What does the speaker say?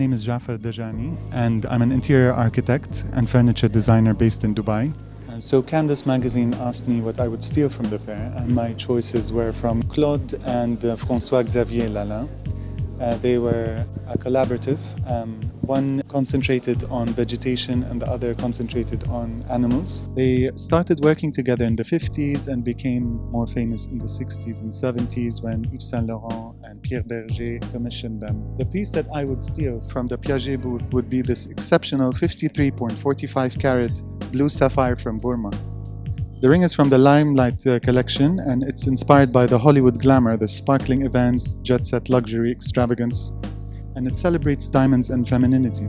name is Jafar Dajani, and I'm an interior architect and furniture designer based in Dubai. So Canvas magazine asked me what I would steal from the fair, and my choices were from Claude and François-Xavier Lalin. They were a collaborative. One concentrated on vegetation and the other concentrated on animals. They started working together in the 50s and became more famous in the 60s and 70s when Yves Saint Laurent and Pierre Berger commissioned them. The piece that I would steal from the Piaget booth would be this exceptional 53.45 carat blue sapphire from Burma. The ring is from the Limelight collection, and it's inspired by the Hollywood glamour, the sparkling events, jet-set luxury extravagance, and it celebrates diamonds and femininity.